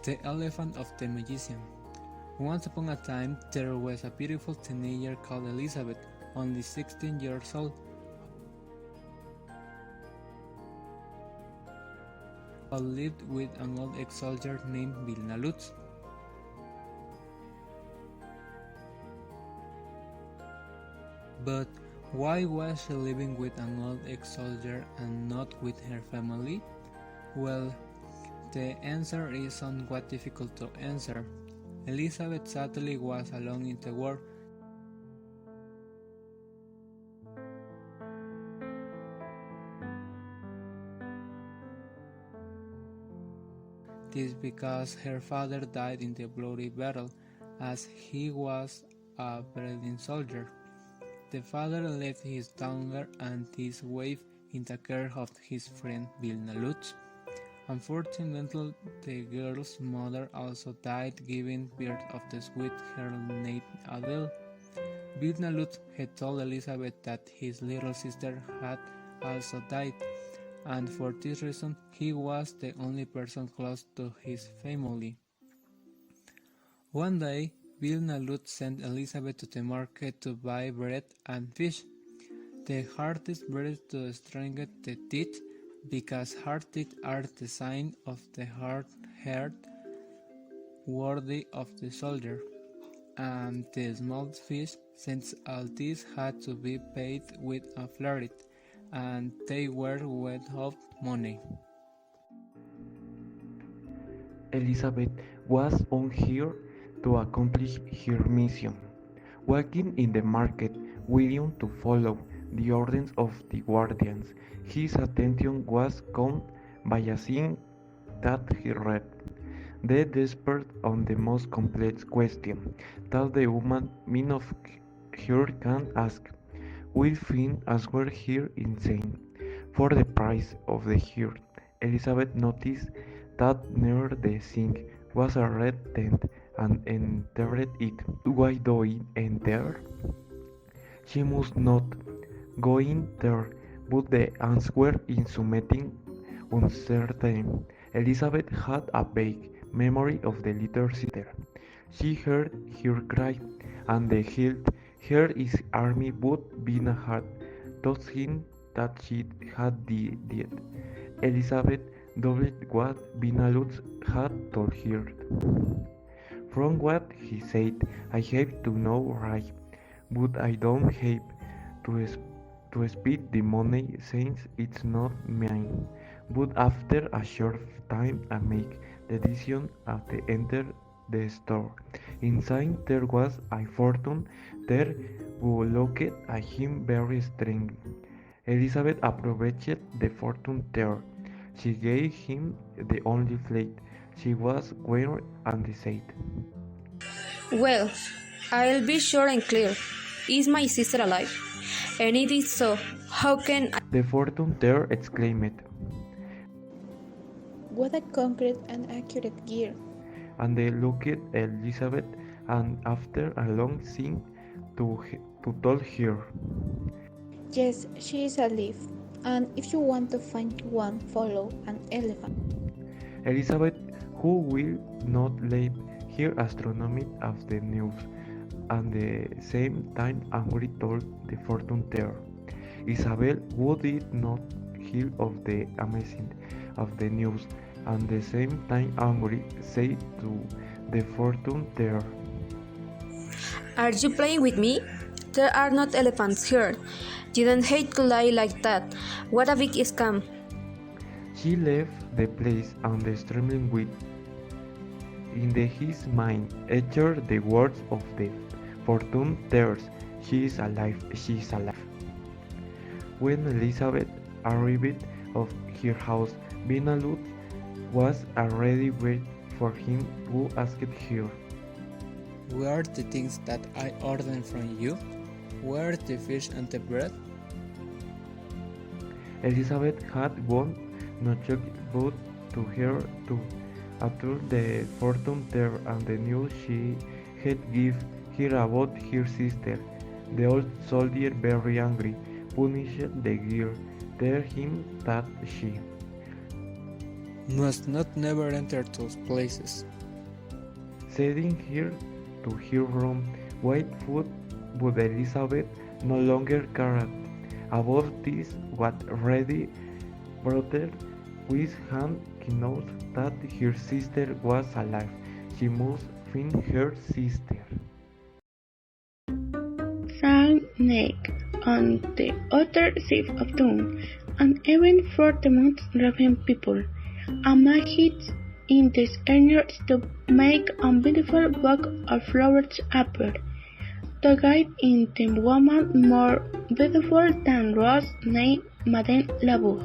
The Elephant of the Magician. Once upon a time, there was a beautiful teenager called Elizabeth, only 16 years old, who lived with an old ex-soldier named Vilna Lutz. But why was she living with an old ex-soldier and not with her family? Well, the answer is somewhat difficult to answer. Elizabeth sadly was alone in the world. This because her father died in the bloody battle, as he was a brilliant soldier. The father left his daughter and his wife in the care of his friend Vilna Lutz. Unfortunately, the girl's mother also died, giving birth of the sweet girl named Adele. Vilna Lutz had told Elizabeth that his little sister had also died, and for this reason he was the only person close to his family. One day, Vilna Lutz sent Elizabeth to the market to buy bread and fish. The hardest bread to strengthen the teeth, because hard teeth are the sign of the hard heart worthy of the soldier, and the small fish, since all these had to be paid with a florin, and they were without money. Elizabeth was on here to accomplish her mission, walking in the market, willing to follow the orders of the guardians. His attention was caught by a scene that he read. The desperate on the most complex question that the woman mean of her can ask, will find answer here insane. For the price of the heart, Elizabeth noticed that near the sink was a red tent and entered it. Why do I enter? She must not go in there, but the answer is something uncertain. Elizabeth had a vague memory of the little sister. She heard her cry, and the hilt her his army but Vilna had told him that she had died. Elizabeth doubled what Vilna Lutz had told her. From what he said, I have to know right, but I don't have to spend the money since it's not mine. But after a short time I make the decision to enter the store. Inside there was a fortune there who looked at him very strangely. Elizabeth approached the fortune teller. She gave him the only plate she was wearing and said, Well, I'll be sure and clear. Is my sister alive? And it is so, how can I... The fortune teller exclaimed, What a concrete and accurate gear. and they looked at Elizabeth, and after a long scene to told her. Yes, she is alive. And if you want to find one, follow an elephant. Elizabeth, who will not leave her astronomy of the news, and the same time angry told the fortune teller. Isabel, who did not hear of the amazing of the news, and the same time angry, said to the fortune teller, Are you playing with me? There are not elephants here. You don't hate to lie like that. What a big scam. She left the place and the trembling with in his mind echoed the words of the fortune teller. She is alive, she is alive. When Elizabeth arrived at her house, Vilna Lutz was already waiting for him, who asked her, Where are the things that I ordered from you? Where are the fish and the bread? Elizabeth had gone no choice but to her too. After the fortune teller and the news she had given her about her sister, the old soldier, very angry, punished the girl, telling him that she Must not never enter those places. setting her to her room with food, but Elizabeth no longer cared about this. What ready brother with hand knows that her sister was alive. She must find her sister. Frank Neck on the other side of town, and even for the most Raven people, a magic in this area to make a beautiful book of flowers appear. The guide in the woman more beautiful than Rose named Madame lavaugh.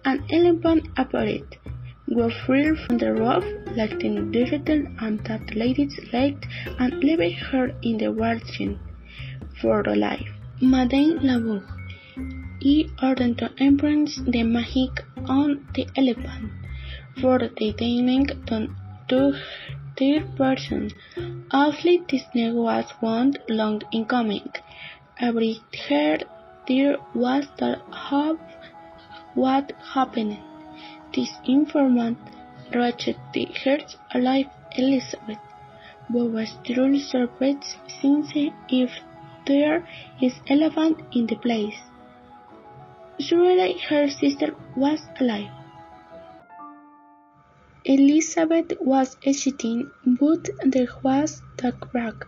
An elephant appeared, grew free from the roof, like the digital and that lady's leg, and left her in the virgin for life. Madame lavaugh, he ordered to embrace the magic on the elephant, for the timing to third person. Obviously, this news was one long in coming. Every heard there was the hope what happened. This informant reached the heart alive Elizabeth, but was truly surprised since if there is elephant in the place. Surely her sister was alive. Elizabeth was hesitating, but there was the crack,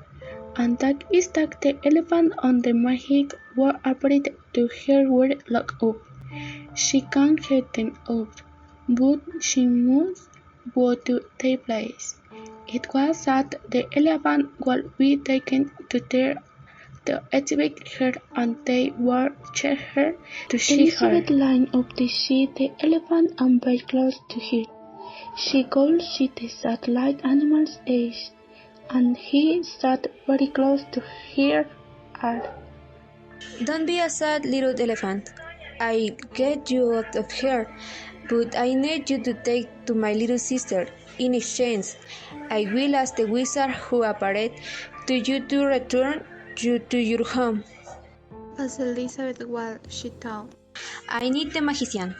and that is that the elephant on the magic were appeared to her were locked up. She can't get them out, but she must go to the place. It was that the elephant would be taken to the exhibit her, and they were check her to see her. Elizabeth lined up to see the elephant and very close to her. She could see the satellite animal's eyes, and he sat very close to her. Don't be a sad little elephant. I'll get you out of here, but I need you to take to my little sister. In exchange, I will ask the wizard who appeared to you to return you to your home. As Elizabeth was, she thought. I need the magician.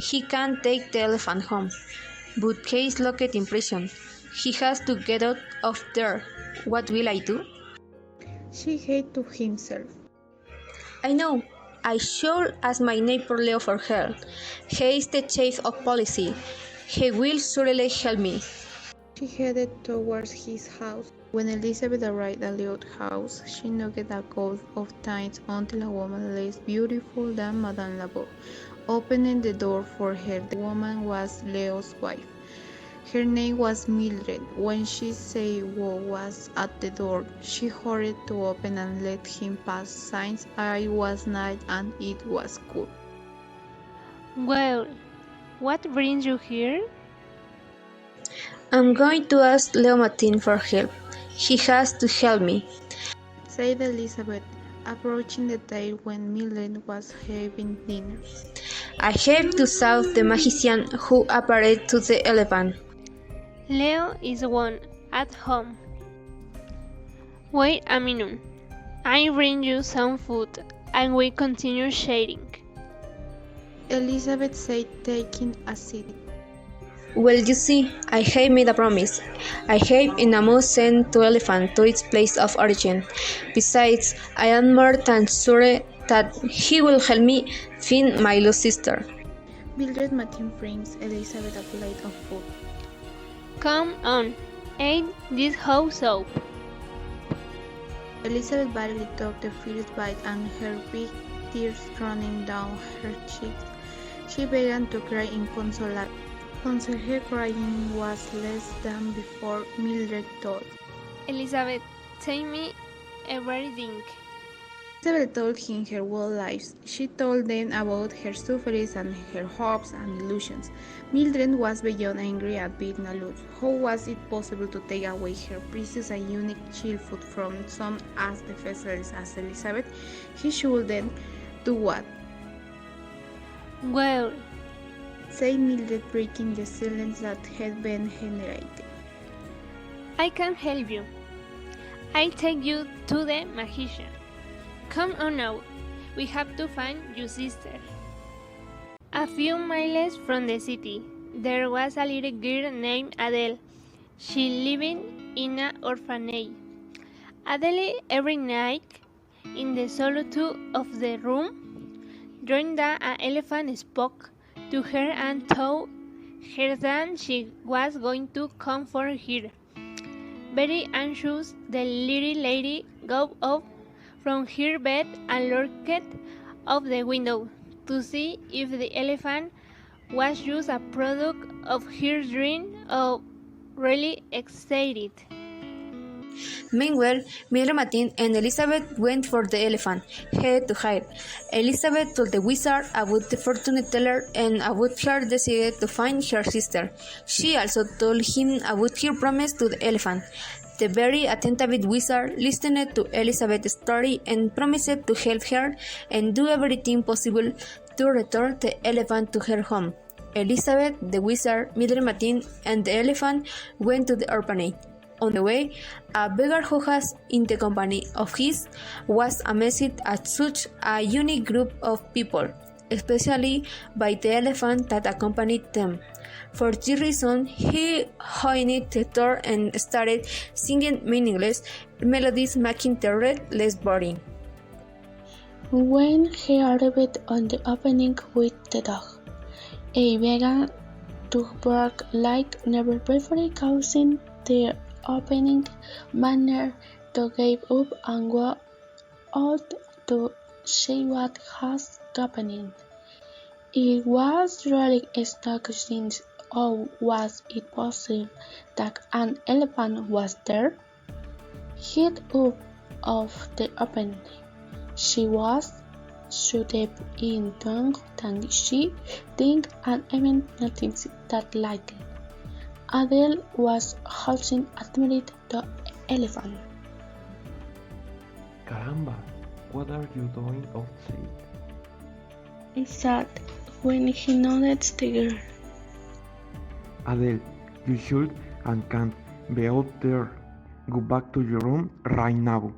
He can't take the elephant home, but he is locked in prison. He has to get out of there. What will I do? She hated to himself. I know. I should ask my neighbor Leo for help. He is the chief of police. He will surely help me. She headed towards his house. When Elizabeth arrived at Leo's house, she knocked a couple of times until a woman less beautiful than Madame lavaugh opened the door for her. The woman was Leo's wife. Her name was Mildred. When she saw who was at the door, she hurried to open and let him pass, since it was night and it was cool. Well, what brings you here? I'm going to ask Leo Martin for help. He has to help me, said Elizabeth, approaching the table when Mildred was having dinner. I have to solve the magician who appeared to the elephant. Leo is one at home. Wait a minute. I bring you some food and we continue sharing. Elizabeth said, taking a seat. Well, you see, I have made a promise. I have in a must send to elephant to its place of origin. Besides, I am more than sure that he will help me find my lost sister. Mildred Martin brings Elizabeth a plate of food. Come on, eat this hot soup. Elizabeth barely took the first bite, and her big tears running down her cheeks. She began to cry inconsolably. Until her crying was less than before, Mildred told. Elizabeth, tell me everything. Elizabeth told him her whole life. She told them about her sufferings and her hopes and illusions. Mildred was beyond angry at Vilna lutz. How was it possible to take away her precious and unique childhood from some as defenseless as Elizabeth? He should then do what? Well, said Mildred, breaking the silence that had been generated. I can help you. I take you to the magician. Come on now, we have to find your sister. A few miles from the city, there was a little girl named Adele. She lived in an orphanage. Adele every night, in the solitude of the room, dreamed that an elephant spoke to her and told her that she was going to come for her. Very anxious, the little lady got up from her bed and looked out the window to see if the elephant was just a product of her dream or really existed. Meanwhile, Mildred and Elizabeth went for the elephant, head to head. Elizabeth told the wizard about the fortune teller and about her desire to find her sister. She also told him about her promise to the elephant. The very attentive wizard listened to Elizabeth's story and promised to help her and do everything possible to return the elephant to her home. Elizabeth, the wizard, Mildred, and the elephant went to the orphanage. On the way, a beggar who was in the company of his was amazed at such a unique group of people, especially by the elephant that accompanied them. For this reason, he joined the tour and started singing meaningless melodies, making the ride less boring. When he arrived on the opening with the dog, a beggar to bark like never before, causing the opening manner to give up and go out to see what was happening. It was really astonishing. How was it possible that an elephant was there? Head up of the opening, she was so deep in tongue that she didn't and even noticed that lightly. Adele was also admired the elephant. Caramba, what are you doing outside? He said when he noticed the girl. Adele, you should and can't be out there. Go back to your room right now.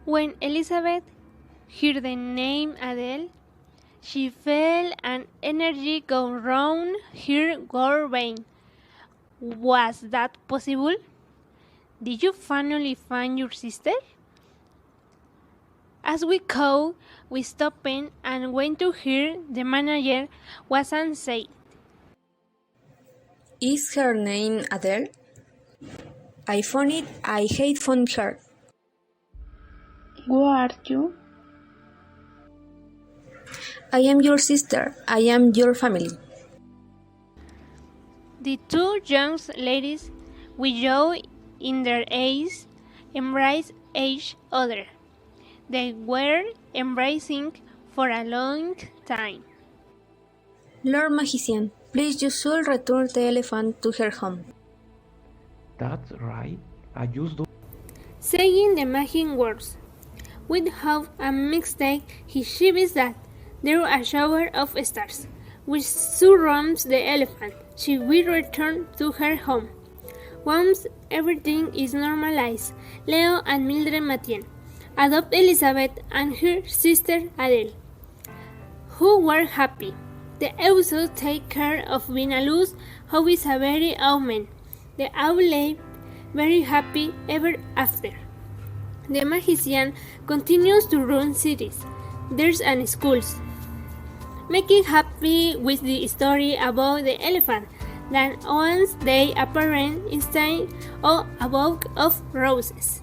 When Elizabeth heard the name Adele, she felt an energy go round her whole vein. Was that possible? Did you finally find your sister? As we called, we stopped and went to her. The manager was unsaid. Is her name Adele? I found it. I hate found her. Who are you? I am your sister. I am your family. The two young ladies, with joy in their eyes, embraced each other. They were embracing for a long time. Lord Magician, please you should return the elephant to her home. That's right. I just do. Saying the magic words, without a mistake, he shivers that there a shower of stars, which surrounds the elephant. She will return to her home. Once everything is normalized, Leo and Mildred Mantiene adopt Elizabeth and her sister Adele, who were happy. They also take care of Vilna, who is a very omen. They all live very happy ever after. The magician continues to run cities, there's and schools, making happy with the story about the elephant that once they appeared instead of a book of roses.